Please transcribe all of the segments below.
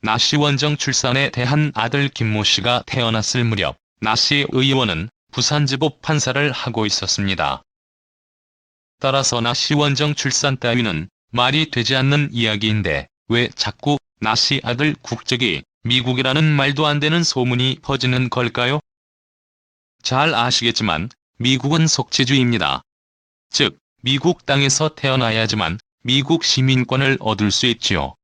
나씨 원정 출산에 대한 아들 김모 씨가 태어났을 무렵 나씨 의원은 부산지법 판사를 하고 있었습니다. 따라서 나씨 원정 출산 따위는 말이 되지 않는 이야기인데 왜 자꾸 나씨 아들 국적이 미국이라는 말도 안 되는 소문이 퍼지는 걸까요? 잘 아시겠지만 미국은 속지주의입니다. 즉, 미국 땅에서 태어나야지만 미국 시민권을 얻을 수 있지요.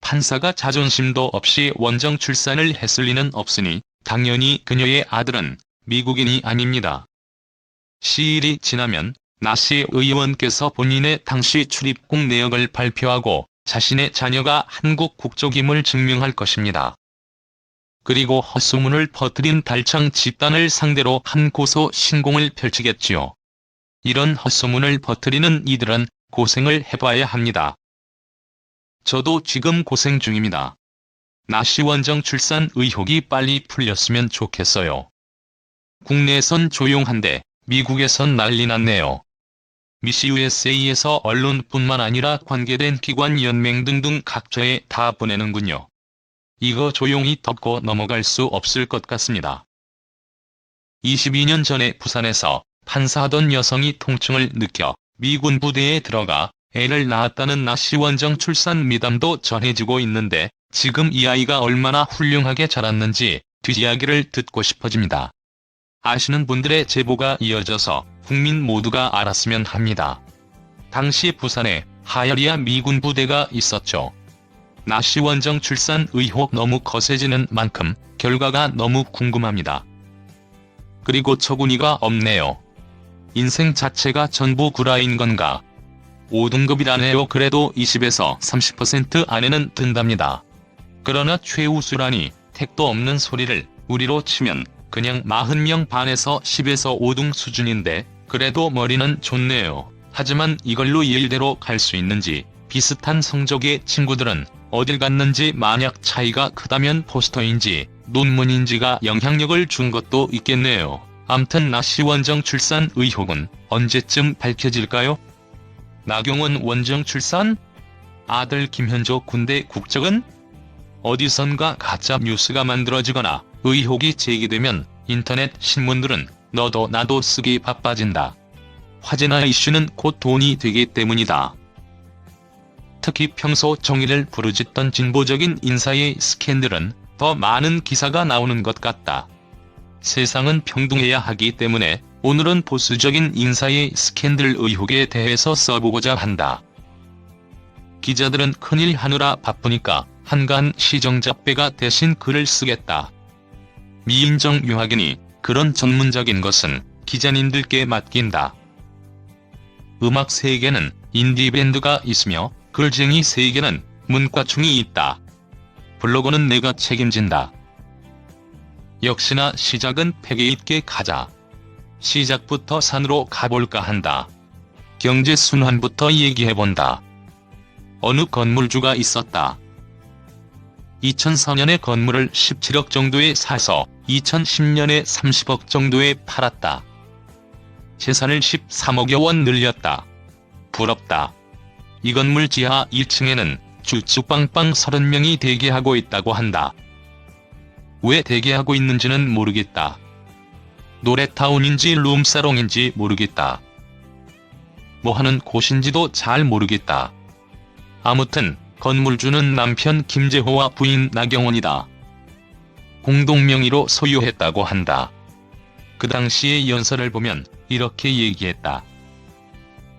판사가 자존심도 없이 원정 출산을 했을 리는 없으니 당연히 그녀의 아들은 미국인이 아닙니다. 시일이 지나면 나씨 의원께서 본인의 당시 출입국 내역을 발표하고 자신의 자녀가 한국 국적임을 증명할 것입니다. 그리고 헛소문을 퍼뜨린 달창 집단을 상대로 한 고소 신공을 펼치겠지요. 이런 헛소문을 퍼뜨리는 이들은 고생을 해봐야 합니다. 저도 지금 고생 중입니다. 나씨 원정 출산 의혹이 빨리 풀렸으면 좋겠어요. 국내에선 조용한데 미국에선 난리 났네요. 미시 USA에서 언론뿐만 아니라 관계된 기관 연맹 등등 각처에 다 보내는군요. 이거 조용히 덮고 넘어갈 수 없을 것 같습니다. 22년 전에 부산에서 판사하던 여성이 통증을 느껴 미군 부대에 들어가 애를 낳았다는 나씨 원정 출산 미담도 전해지고 있는데 지금 이 아이가 얼마나 훌륭하게 자랐는지 뒷이야기를 듣고 싶어집니다. 아시는 분들의 제보가 이어져서 국민 모두가 알았으면 합니다. 당시 부산에 하야리아 미군 부대가 있었죠. 나씨 원정 출산 의혹 너무 거세지는 만큼 결과가 너무 궁금합니다. 그리고 처구니가 없네요. 인생 자체가 전부 구라인 건가? 5등급이라네요. 그래도 20에서 30% 안에는 든답니다. 그러나 최우수라니 택도 없는 소리를 우리로 치면 그냥 40명 반에서 10에서 5등 수준인데 그래도 머리는 좋네요. 하지만 이걸로 일대로 갈 수 있는지 비슷한 성적의 친구들은 어딜 갔는지 만약 차이가 크다면 포스터인지 논문인지가 영향력을 준 것도 있겠네요. 암튼 나씨 원정 출산 의혹은 언제쯤 밝혀질까요? 나경원 원정 출산? 아들 김현조 군대 국적은? 어디선가 가짜 뉴스가 만들어지거나 의혹이 제기되면 인터넷 신문들은 너도 나도 쓰기 바빠진다. 화제나 이슈는 곧 돈이 되기 때문이다. 특히 평소 정의를 부르짖던 진보적인 인사의 스캔들은 더 많은 기사가 나오는 것 같다. 세상은 평등해야 하기 때문에 오늘은 보수적인 인사의 스캔들 의혹에 대해서 써보고자 한다. 기자들은 큰일 하느라 바쁘니까 한간 시정잡배가 대신 글을 쓰겠다. 미인정 유학이니 그런 전문적인 것은 기자님들께 맡긴다. 음악 세계는 인디밴드가 있으며 글쟁이 세계는 문과충이 있다. 블로그는 내가 책임진다. 역시나 시작은 패기 있게 가자. 시작부터 산으로 가볼까 한다. 경제 순환부터 얘기해본다. 어느 건물주가 있었다. 2004년에 건물을 17억 정도에 사서 2010년에 30억 정도에 팔았다. 재산을 13억여 원 늘렸다. 부럽다. 이 건물 지하 1층에는 쭈쭈빵빵 30명이 대기하고 있다고 한다. 왜 대기하고 있는지는 모르겠다. 노래타운인지 룸사롱인지 모르겠다. 뭐하는 곳인지도 잘 모르겠다. 아무튼 건물주는 남편 김재호와 부인 나경원이다. 공동명의로 소유했다고 한다. 그 당시의 연설을 보면 이렇게 얘기했다.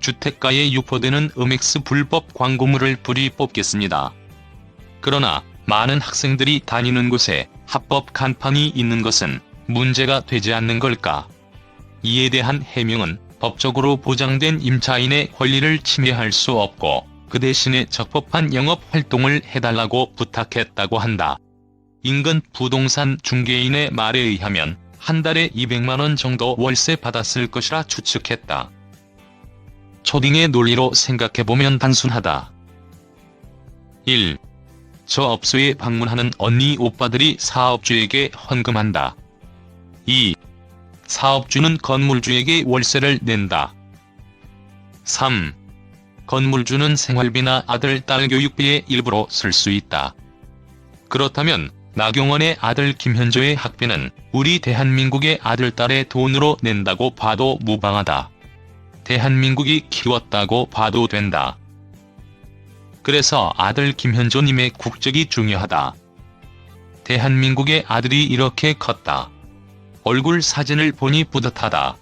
주택가에 유포되는 음엑스 불법 광고물을 불이 뽑겠습니다. 그러나 많은 학생들이 다니는 곳에 합법 간판이 있는 것은 문제가 되지 않는 걸까? 이에 대한 해명은 법적으로 보장된 임차인의 권리를 침해할 수 없고 그 대신에 적법한 영업 활동을 해달라고 부탁했다고 한다. 인근 부동산 중개인의 말에 의하면 한 달에 200만 원 정도 월세 받았을 것이라 추측했다. 초딩의 논리로 생각해보면 단순하다. 1. 저 업소에 방문하는 언니 오빠들이 사업주에게 헌금한다. 2. 사업주는 건물주에게 월세를 낸다. 3. 건물주는 생활비나 아들, 딸 교육비의 일부로 쓸 수 있다. 그렇다면 나경원의 아들 김현조의 학비는 우리 대한민국의 아들 딸의 돈으로 낸다고 봐도 무방하다. 대한민국이 키웠다고 봐도 된다. 그래서 아들 김현조님의 국적이 중요하다. 대한민국의 아들이 이렇게 컸다. 얼굴 사진을 보니 뿌듯하다.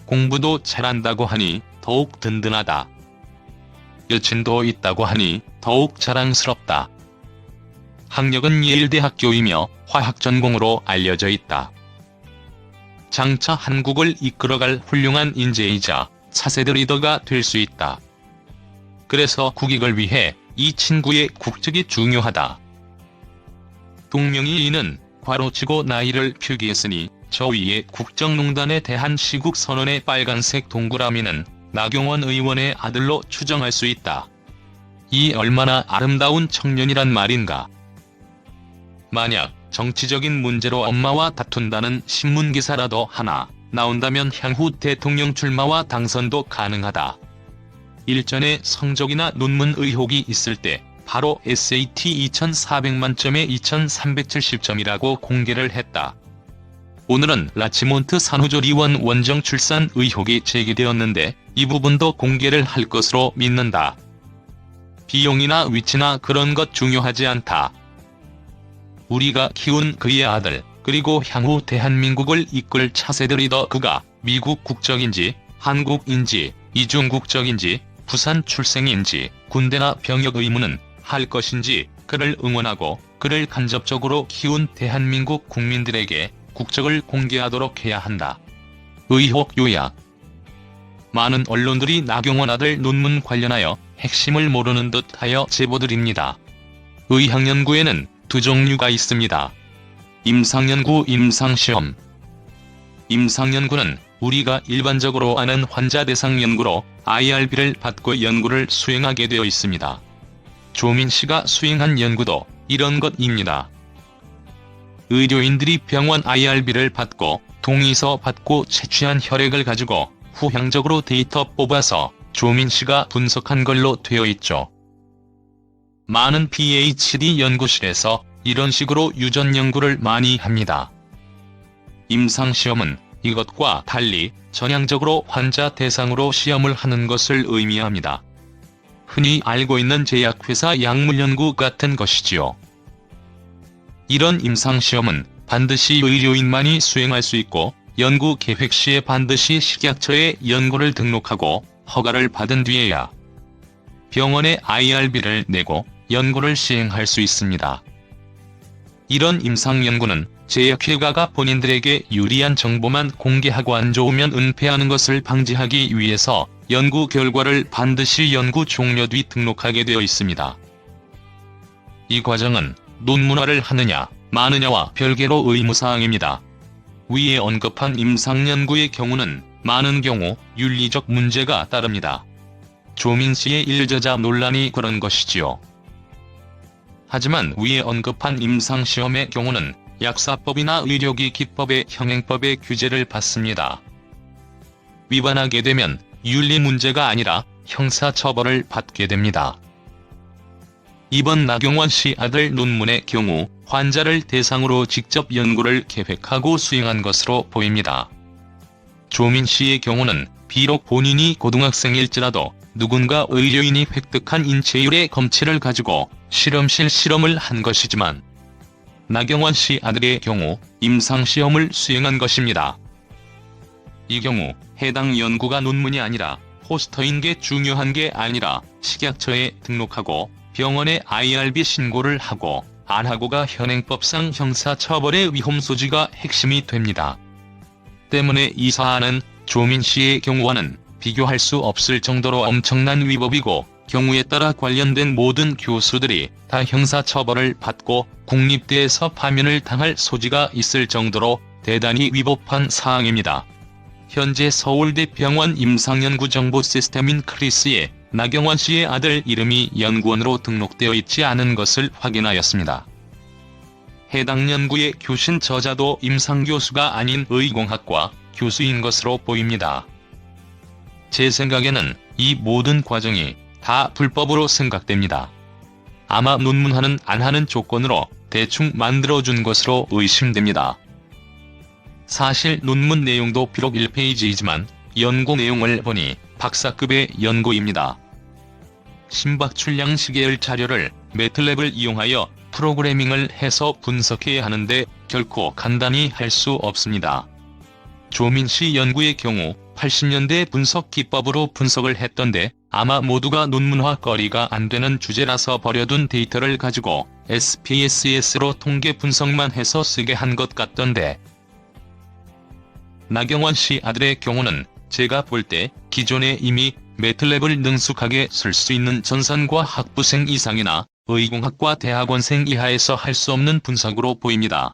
공부도 잘한다고 하니 더욱 든든하다. 여친도 있다고 하니 더욱 자랑스럽다. 학력은 예일대학교이며 화학 전공으로 알려져 있다. 장차 한국을 이끌어갈 훌륭한 인재이자 차세대 리더가 될 수 있다. 그래서 국익을 위해 이 친구의 국적이 중요하다. 동명이 이는 괄호치고 나이를 표기했으니 저 위에 국정농단에 대한 시국 선언의 빨간색 동그라미는 나경원 의원의 아들로 추정할 수 있다. 이 얼마나 아름다운 청년이란 말인가. 만약 정치적인 문제로 엄마와 다툰다는 신문기사라도 하나 나온다면 향후 대통령 출마와 당선도 가능하다. 일전에 성적이나 논문 의혹이 있을 때 바로 SAT 2400만점에 2370점이라고 공개를 했다. 오늘은 라치몬트 산후조리원 원정 출산 의혹이 제기되었는데 이 부분도 공개를 할 것으로 믿는다. 비용이나 위치나 그런 것 중요하지 않다. 우리가 키운 그의 아들, 그리고 향후 대한민국을 이끌 차세대 리더 그가 미국 국적인지 한국인지 이중 국적인지 부산 출생인지 군대나 병역 의무는 할 것인지 그를 응원하고 그를 간접적으로 키운 대한민국 국민들에게 국적을 공개하도록 해야 한다. 의혹 요약. 많은 언론들이 나경원 아들 논문 관련하여 핵심을 모르는 듯하여 제보드립니다. 의학연구에는 두 종류가 있습니다. 임상연구, 임상시험. 임상연구는 우리가 일반적으로 아는 환자 대상 연구로 IRB를 받고 연구를 수행하게 되어 있습니다. 조민 씨가 수행한 연구도 이런 것입니다. 의료인들이 병원 IRB를 받고 동의서 받고 채취한 혈액을 가지고 후향적으로 데이터 뽑아서 조민 씨가 분석한 걸로 되어 있죠. 많은 PhD 연구실에서 이런 식으로 유전 연구를 많이 합니다. 임상시험은 이것과 달리 전향적으로 환자 대상으로 시험을 하는 것을 의미합니다. 흔히 알고 있는 제약회사 약물연구 같은 것이지요. 이런 임상시험은 반드시 의료인만이 수행할 수 있고 연구 계획 시에 반드시 식약처에 연구를 등록하고 허가를 받은 뒤에야 병원에 IRB를 내고 연구를 시행할 수 있습니다. 이런 임상연구는 제약회사가 본인들에게 유리한 정보만 공개하고 안 좋으면 은폐하는 것을 방지하기 위해서 연구 결과를 반드시 연구 종료 뒤 등록하게 되어 있습니다. 이 과정은 논문화를 하느냐 마느냐와 별개로 의무사항입니다. 위에 언급한 임상연구의 경우는 많은 경우 윤리적 문제가 따릅니다. 조민 씨의 일저자 논란이 그런 것이지요. 하지만 위에 언급한 임상시험의 경우는 약사법이나 의료기기법의 현행법의 규제를 받습니다. 위반하게 되면 윤리 문제가 아니라 형사처벌을 받게 됩니다. 이번 나경원 씨 아들 논문의 경우 환자를 대상으로 직접 연구를 계획하고 수행한 것으로 보입니다. 조민 씨의 경우는 비록 본인이 고등학생일지라도 누군가 의료인이 획득한 인체율의 검체를 가지고 실험실 실험을 한 것이지만 나경원 씨 아들의 경우 임상시험을 수행한 것입니다. 이 경우 해당 연구가 논문이 아니라 포스터인 게 중요한 게 아니라 식약처에 등록하고 병원에 IRB 신고를 하고 안 하고가 현행법상 형사처벌의 위험 소지가 핵심이 됩니다. 때문에 이 사안은 조민 씨의 경우와는 비교할 수 없을 정도로 엄청난 위법이고 경우에 따라 관련된 모든 교수들이 다 형사처벌을 받고 국립대에서 파면을 당할 소지가 있을 정도로 대단히 위법한 사항입니다. 현재 서울대 병원 임상연구정보 시스템인 크리스에 나경원 씨의 아들 이름이 연구원으로 등록되어 있지 않은 것을 확인하였습니다. 해당 연구의 교신 저자도 임상교수가 아닌 의공학과 교수인 것으로 보입니다. 제 생각에는 이 모든 과정이 다 불법으로 생각됩니다. 아마 논문화는 안 하는 조건으로 대충 만들어준 것으로 의심됩니다. 사실 논문 내용도 비록 1페이지이지만 연구 내용을 보니 박사급의 연구입니다. 심박출량 시계열 자료를 매틀랩을 이용하여 프로그래밍을 해서 분석해야 하는데 결코 간단히 할 수 없습니다. 조민씨 연구의 경우 80년대 분석 기법으로 분석을 했던데 아마 모두가 논문화 거리가 안 되는 주제라서 버려둔 데이터를 가지고 SPSS로 통계 분석만 해서 쓰게 한 것 같던데. 나경원 씨 아들의 경우는 제가 볼 때 기존에 이미 매틀랩을 능숙하게 쓸 수 있는 전산과 학부생 이상이나 의공학과 대학원생 이하에서 할 수 없는 분석으로 보입니다.